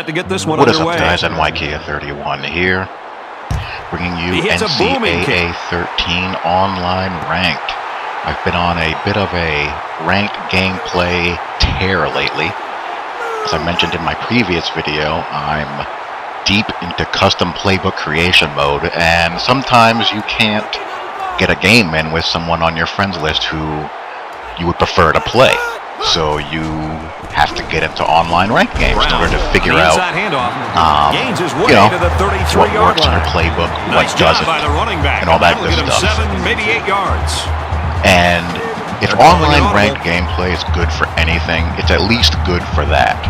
To get this one what is up, underway. guys? Ncaa 31 here, bringing you Ncaa 13 online ranked. I've been on a bit of a ranked gameplay tear lately. As I mentioned in my previous video, I'm deep into custom playbook creation mode, and sometimes you can't get a game in with someone on your friends list who you would prefer to play. So you have to get into online ranked games in order to figure out, what works in your playbook, what doesn't, and all that good stuff. And if online ranked gameplay is good for anything, it's at least good for that.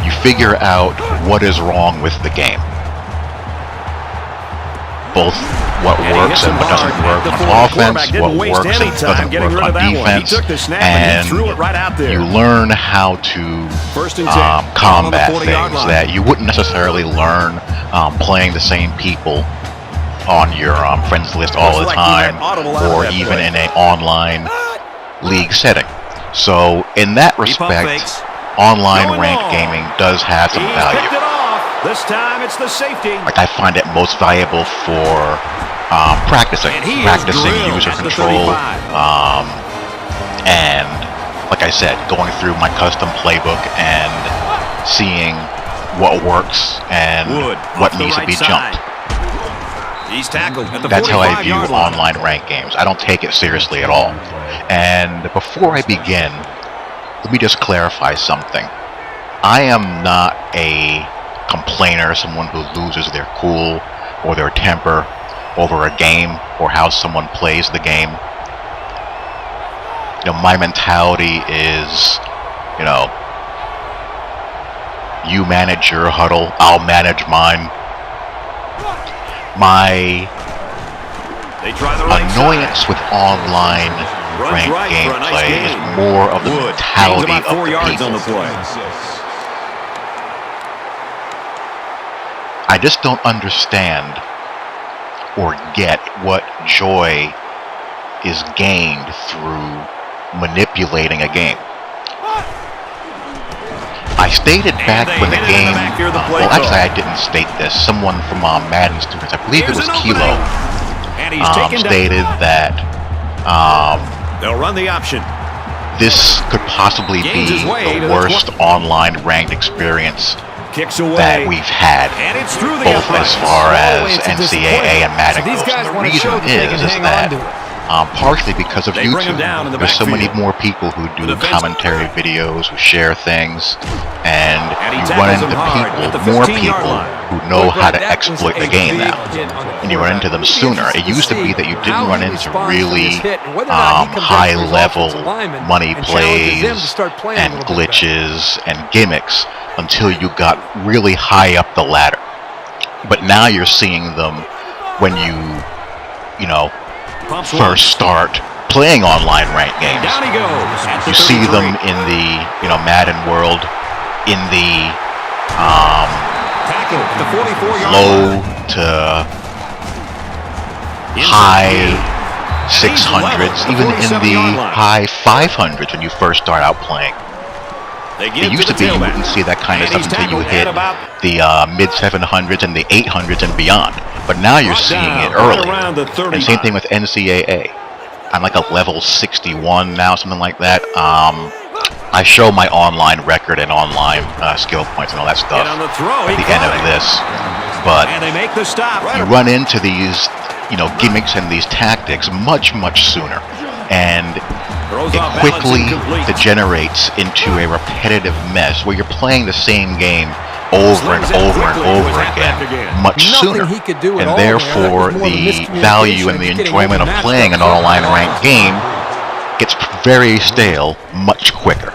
You figure out what is wrong with the game. Both what works and what doesn't work on offense, what works and doesn't work on defense, and you learn how to combat things that you wouldn't necessarily learn playing the same people on your friends list all the time, or even in an online league setting. So in that respect, online ranked gaming does have some value. This time it's the safety. Like, I find it most valuable for practicing user control, and like I said, going through my custom playbook and seeing what works and what needs to be jumped. He's tackled at the 45-yard line. That's how I view online ranked games. I don't take it seriously at all. And before I begin, let me just clarify something. I am not a complainer, someone who loses their cool or their temper over a game or how someone plays the game. My mentality is, you manage your huddle, I'll manage mine. My annoyance with online ranked gameplay is more of the mentality of the people. I just don't understand or get what joy is gained through manipulating a game. I stated back when the game, well, actually I didn't state this, someone from Madden students, I believe it was Kilo, stated that they'll run the option. This could possibly be the worst online ranked experience that we've had, both as far as Ncaa and Madden goes. And the reason is that partially because of YouTube. There's so many more people who do commentary videos, who share things, and you run into more people who know how to exploit the game now, and you run into them sooner. It used to be that you didn't run into really high-level money plays and glitches and gimmicks until you got really high up the ladder. But now you're seeing them when you first start playing online ranked games. You see them in the Madden world, in the low to high 600s, even in the high 500s when you first start out playing. It used to be you wouldn't see that kind of stuff until you hit the mid 700s and the 800s and beyond. But now you're seeing it early. And same thing with Ncaa. I'm like a level 61 now, something like that. I show my online record and online skill points and all that stuff at the end of this. But you run into these, gimmicks and these tactics much, much sooner. And it quickly degenerates into a repetitive mess where you're playing the same game over and over and over again much sooner, and therefore the value and the enjoyment of playing an online ranked game gets very stale much quicker.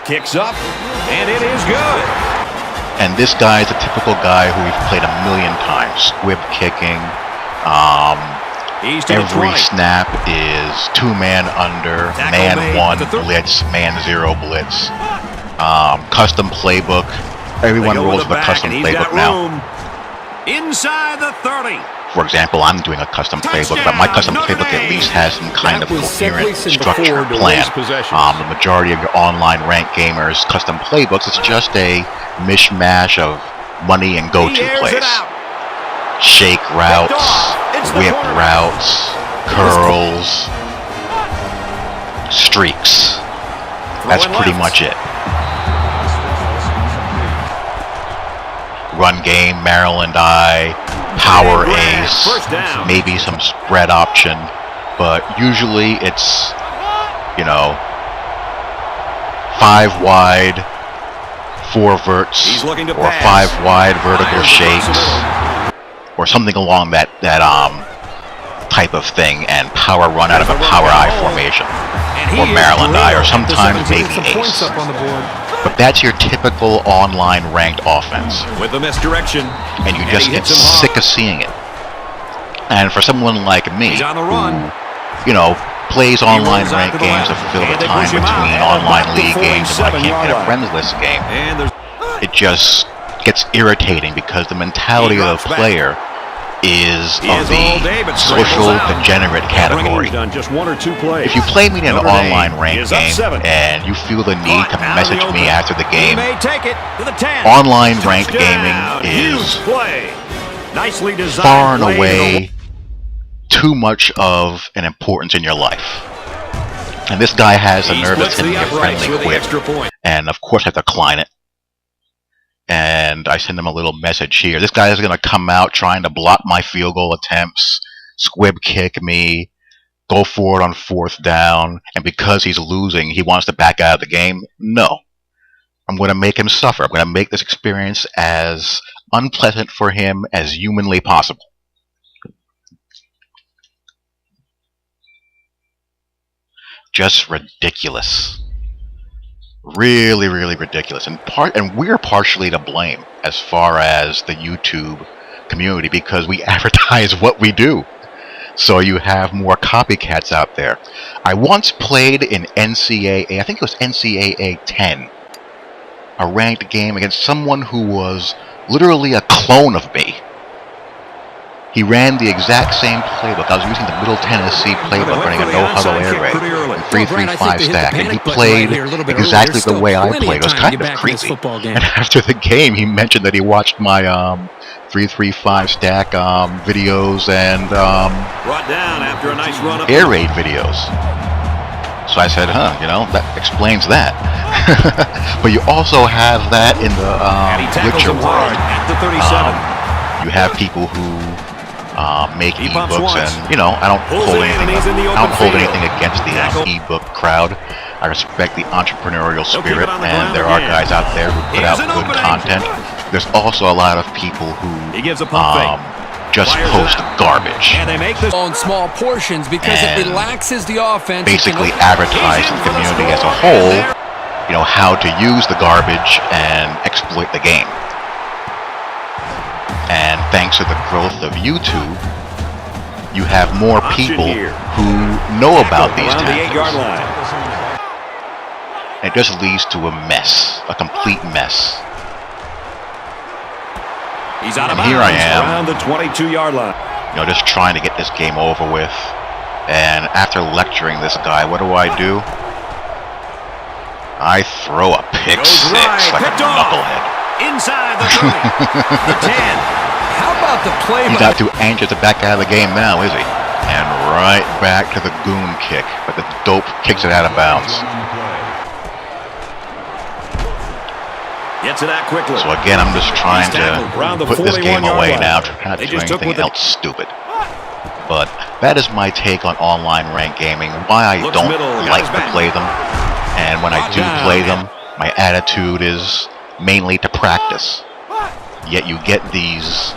Kicks up, and it is good. And this guy is a typical guy who we've played a million times, squib kicking. Every snap is 2-man under, man 1 blitz, man 0 blitz. Custom playbook. Everyone rolls with a custom playbook now. Inside the 30. For example, I'm doing a custom playbook, but my custom playbook at least has some kind of coherent, structured plan. The majority of your online ranked gamers' custom playbooks, it's just a mishmash of money and go-to plays. Shake routes, whip routes, curls, streaks. That's pretty much it. Run game, Maryland eye, power ace, maybe some spread option, but usually it's, you know, 5 wide, 4 verts, or 5 wide vertical shakes, or something along that type of thing, and power run out of a power eye formation, or Maryland eye, or sometimes maybe ace. But that's your typical online ranked offense. With the misdirection, and you just get sick of seeing it. And for someone like me, who, you know, plays online ranked games to fill the time between online league games and when I can't get a friends list game, it just gets irritating because the mentality of the player is of the social degenerate category. If you play me in an online ranked game and you feel the need to message me after the game, online ranked gaming is far and away too much of an importance in your life. And this guy has the nerve to send me a friendly quip, and of course I decline it. And I send him a little message here. This guy is going to come out trying to block my field goal attempts, squib kick me, go for it on 4th down, and because he's losing, he wants to back out of the game. No. I'm going to make him suffer. I'm going to make this experience as unpleasant for him as humanly possible. Just ridiculous. Really, really ridiculous, and we're partially to blame as far as the YouTube community, because we advertise what we do. So you have more copycats out there. I once played in Ncaa, I think it was Ncaa 10, a ranked game against someone who was literally a clone of me. He ran the exact same playbook. I was using the Middle Tennessee playbook, running a no-huddle air raid, and 3-3-5 stack, and he played exactly the way I played. It was kind of creepy. And after the game, he mentioned that he watched my 3-3-5 stack videos and air raid videos. So I said, you know, that explains that. But you also have that in the Witcher world. You have people who make ebooks, and you know, I don't hold anything against the ebook crowd. I respect the entrepreneurial spirit, and there are guys out there who put out good content. There's also a lot of people who just post garbage and they make this on small portions because it relaxes the offense. Basically advertise to the community as a whole, you know, how to use the garbage and exploit the game. And thanks to the growth of YouTube, you have more people who know about these tactics. And it just leads to a mess, a complete mess. And here I am, around the 22-yard line. You know, just trying to get this game over with. And after lecturing this guy, what do? I throw a pick six like a knucklehead. Inside the 30, the 10. How about the play? He's not too anxious to back out of the game now, is he? And right back to the goon kick, but the dope kicks it out of bounds. Gets it out quickly. So again, I'm just trying to put this game away now, trying not to do anything else stupid. But that is my take on online ranked gaming, why I don't like to play them, and when I do play them, my attitude is mainly to practice. Yet you get these...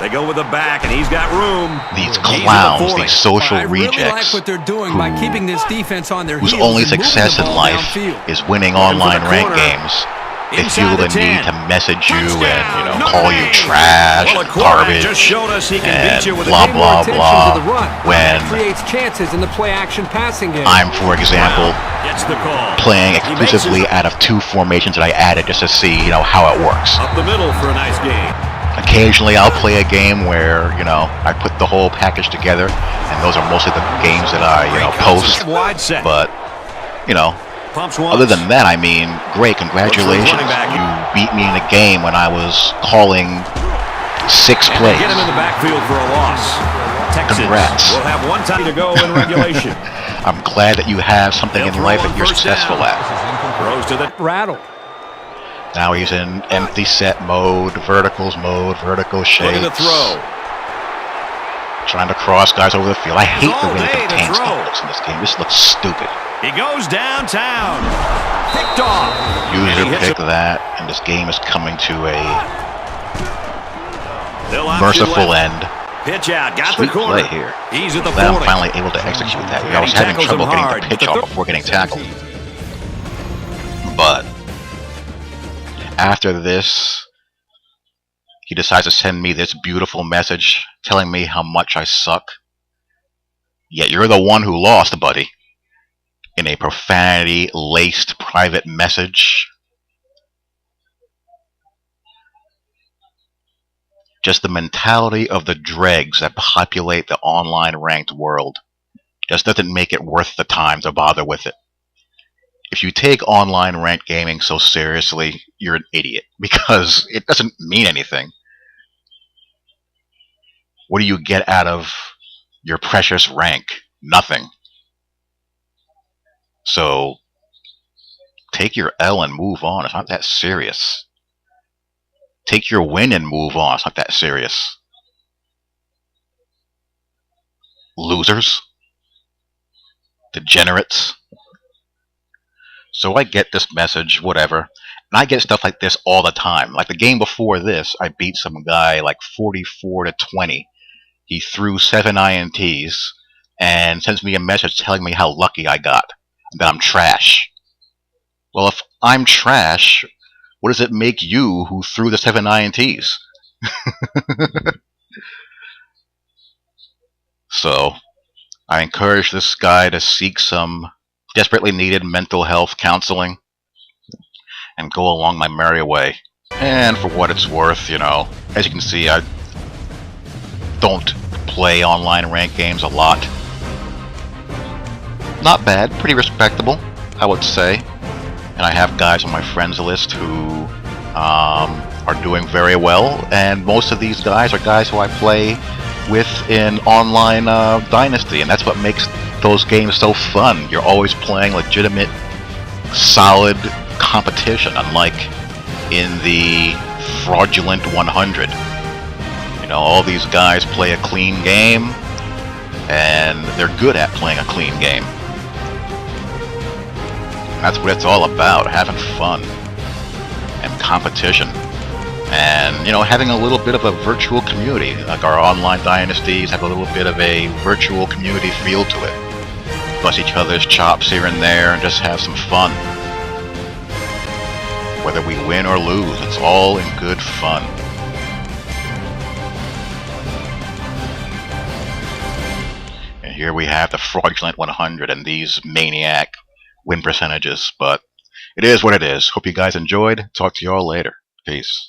They go with the back, and he's got room. These clowns, these social rejects, really like what they're doing by keeping this defense on their whose heels only and moving success the in ball life downfield. is winning online ranked games. They feel the need to message you and, you know, call you trash, garbage, and blah blah blah. When creates chances in the play action passing game. I'm, for example, playing exclusively out of 2 formations that I added just to see, you know, how it works. Up the middle for a nice game. Occasionally I'll play a game where, you know, I put the whole package together, and those are mostly the games that I, you know, post. But, you know, Pumps once. Other than that, I mean, great, congratulations. You beat me in a game when I was calling 6 plays. Get him in the backfield for a loss. Texans Congrats. will have 1 time to go in regulation. I'm glad that you have something in life that you're successful at. Throws to the rattle. Now he's in empty set mode, vertical shades. Look at the throw. Trying to cross guys over the field. I hate the way the contain stuff looks in this game. This looks stupid. He goes downtown. Picked off. User pick that, and this game is coming to a merciful end. Pitch out. Got Sweet the corner. play here. He's at the 40. Glad I'm finally able to execute that. I was having trouble getting the pitch off before getting tackled. But after this, he decides to send me this beautiful message telling me how much I suck. Yet you're the one who lost, buddy. In a profanity-laced private message. Just the mentality of the dregs that populate the online ranked world just doesn't make it worth the time to bother with it. If you take online ranked gaming so seriously, you're an idiot, because it doesn't mean anything. What do you get out of your precious rank? Nothing. So, take your L and move on. It's not that serious. Take your win and move on. It's not that serious. Losers. Degenerates. So I get this message, whatever. And I get stuff like this all the time. Like the game before this, I beat some guy like 44-20. He threw 7 INTs and sends me a message telling me how lucky I got. That I'm trash. Well, if I'm trash, what does it make you who threw the 7 INTs? So, I encourage this guy to seek some desperately needed mental health counseling and go along my merry way. And for what it's worth, you know, as you can see, I don't play online ranked games a lot. Not bad, pretty respectable, I would say. And I have guys on my friends list who are doing very well, and most of these guys are guys who I play with in online Dynasty, and that's what makes those games so fun. You're always playing legitimate, solid competition, unlike in the fraudulent 100. You know, all these guys play a clean game, and they're good at playing a clean game. That's what it's all about, having fun and competition. And, you know, having a little bit of a virtual community. Like our online dynasties have a little bit of a virtual community feel to it. Bust each other's chops here and there and just have some fun. Whether we win or lose, it's all in good fun. And here we have the fraudulent 100 and these maniac win percentages, but it is what it is. Hope you guys enjoyed. Talk to you all later. Peace.